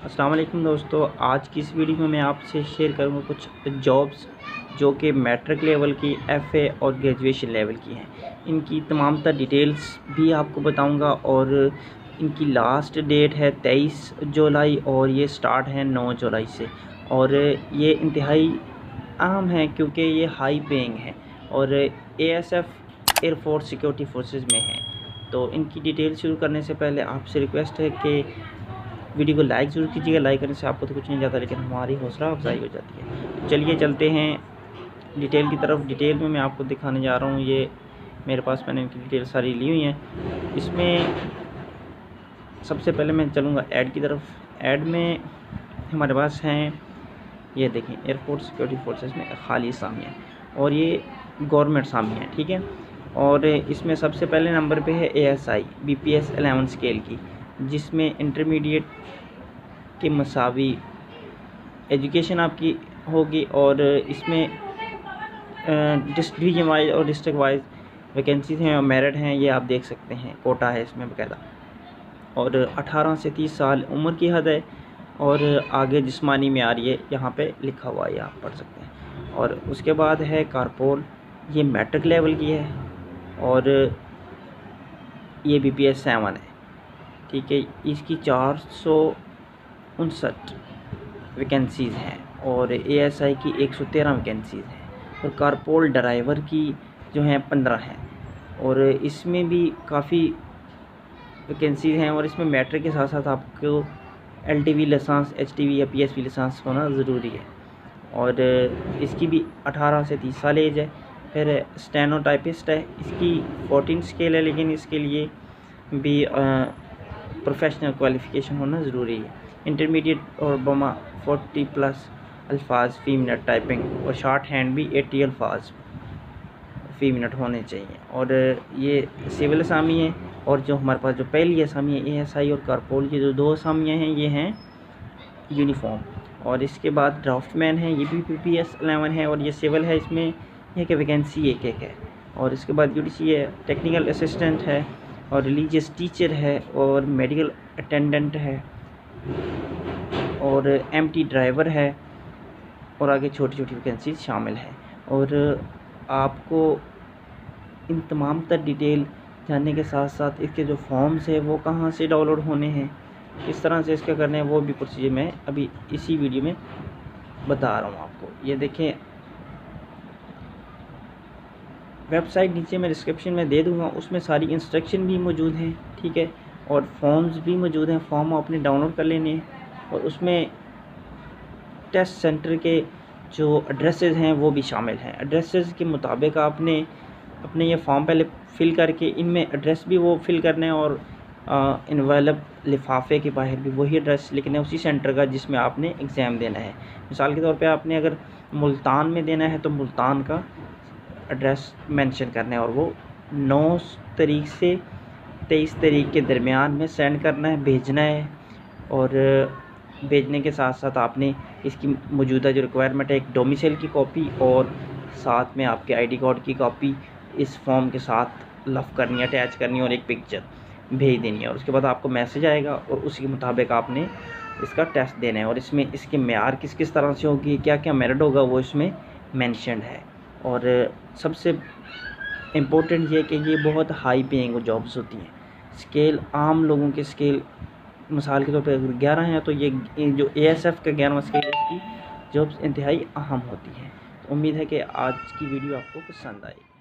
अस्सलाम वालेकुम दोस्तों, आज की इस वीडियो में मैं आपसे शेयर करूंगा कुछ जॉब्स जो कि मैट्रिक लेवल की, एफए और ग्रेजुएशन लेवल की हैं। इनकी तमाम तर डिटेल्स भी आपको बताऊंगा और इनकी लास्ट डेट है 23 जुलाई और ये स्टार्ट है 9 जुलाई से। और ये इंतहाई अहम है क्योंकि ये हाई पेइंग है और एएसएफ एयरफोर्स सिक्योरिटी फोर्सेस में है। तो इनकी डिटेल शुरू करने से पहले आपसे रिक्वेस्ट है कि वीडियो को लाइक ज़रूर कीजिएगा। लाइक करने से आपको तो कुछ नहीं जाता, लेकिन हमारी हौसला अफजाई हो जाती है। तो चलिए चलते हैं डिटेल की तरफ। डिटेल में मैं आपको दिखाने जा रहा हूँ। ये मेरे पास मैंने इनकी डिटेल सारी ली हुई हैं। इसमें सबसे पहले मैं चलूँगा ऐड की तरफ। ऐड में हमारे पास हैं, ये देखें, एयरफोर्स सिक्योरिटी फोर्सेस में खाली असामियाँ और ये गवर्नमेंट असामियाँ हैं, ठीक है। और इसमें सबसे पहले नंबर पे है एएसआई बीपीएस 11 स्केल की, जिसमें इंटरमीडिएट के मसावी एजुकेशन आपकी होगी। और इसमें डिवीजन वाइज और डिस्ट्रिक्ट वाइज वैकेंसीज हैं और मेरिट हैं, ये आप देख सकते हैं। कोटा है इसमें बाकायदा। और 18 से 30 साल उम्र की हद है और आगे जिस्मानी मेयार ये यहाँ पे लिखा हुआ है, आप पढ़ सकते हैं। और उसके बाद है कारपोल, ये मैट्रिक लेवल की है और ये बीपीएस 7 है, ठीक है। इसकी 459 वैकेंसीज़ हैं और एएसआई की 113 वैकेंसीज़ हैं और कारपोल ड्राइवर की जो हैं 15 हैं। और इसमें भी काफ़ी वैकेंसीज़ हैं और इसमें मैट्रिक के साथ साथ आपको एलटीवी लाइसेंस, एचटीवी या पीएसवी लाइसेंस होना ज़रूरी है। और इसकी भी 18 से 30 साल एज है। फिर स्टेनोटाइपिस्ट है, इसकी 14 स्केल है, लेकिन इसके लिए भी प्रोफेशनल क्वालिफ़िकेशन होना ज़रूरी है। इंटरमीडिएट और बमा 40+ अल्फाज फ़ी मिनट टाइपिंग और शॉर्ट हैंड भी 80 अल्फाज फ़ी मिनट होने चाहिए। और ये सिविल असामी है। और जो हमारे पास जो पहली असामी है एएसआई और कारपोल की जो 2 असामियाँ हैं, ये हैं यूनिफॉर्म। और इसके बाद ड्राफ्टमैन है, ये भी बीपीएस 11 है और ये सिविल है। इसमें यह कि वैकेंसी एक है। और इसके बाद यूडीसी है, टेक्निकल असिस्टेंट है और रिलीजियस टीचर है और मेडिकल अटेंडेंट है और एमटी ड्राइवर है और आगे छोटी छोटी वैकेंसीज शामिल है। और आपको इन तमाम तर डिटेल जानने के साथ साथ इसके जो फॉर्म्स है वो कहाँ से डाउनलोड होने हैं, किस तरह से इसका करना है, वो भी प्रोसीजर मैं अभी इसी वीडियो में बता रहा हूँ आपको। ये देखें, वेबसाइट नीचे मैं डिस्क्रिप्शन में दे दूँगा, उसमें सारी इंस्ट्रक्शन भी मौजूद हैं, ठीक है। और फॉर्म्स भी मौजूद हैं, फॉर्म आपने डाउनलोड कर लेने हैं। और उसमें टेस्ट सेंटर के जो एड्रेसेस हैं वो भी शामिल हैं। एड्रेसेस के मुताबिक आपने अपने ये फॉर्म पहले फ़िल करके इनमें एड्रेस भी वो फ़िल करना है और इनवेलप लिफाफे के बाहर भी वही एड्रेस लिखना है, उसी सेंटर का जिसमें आपने एग्ज़ाम देना है। मिसाल के तौर पे आपने अगर मुल्तान में देना है तो मुल्तान का एड्रेस मेंशन करना है और वो 9 तारीख से 23 तारीख के दरमियान में सेंड करना है, भेजना है। और भेजने के साथ साथ आपने इसकी मौजूदा जो रिक्वायरमेंट है, एक डोमिसाइल की कॉपी और साथ में आपके आईडी कार्ड की कॉपी इस फॉर्म के साथ लफ करनी है, अटैच करनी है और एक पिक्चर भेज देनी है। और उसके बाद आपको मैसेज आएगा और उसी के मुताबिक आपने इसका टेस्ट देना है। और इसमें इसके मेयार किस किस तरह से होगी, क्या क्या मेरिट होगा, वो इसमें मेंशन्ड है। और सबसे इम्पोर्टेंट ये कि ये बहुत हाई पेइंग जॉब्स होती हैं। स्केल आम लोगों के स्केल मिसाल के तौर पे अगर 11 हैं तो ये जो एएसएफ का 11वां स्केल है, इसकी जॉब्स इंतहाई अहम होती हैं। तो उम्मीद है कि आज की वीडियो आपको पसंद आई।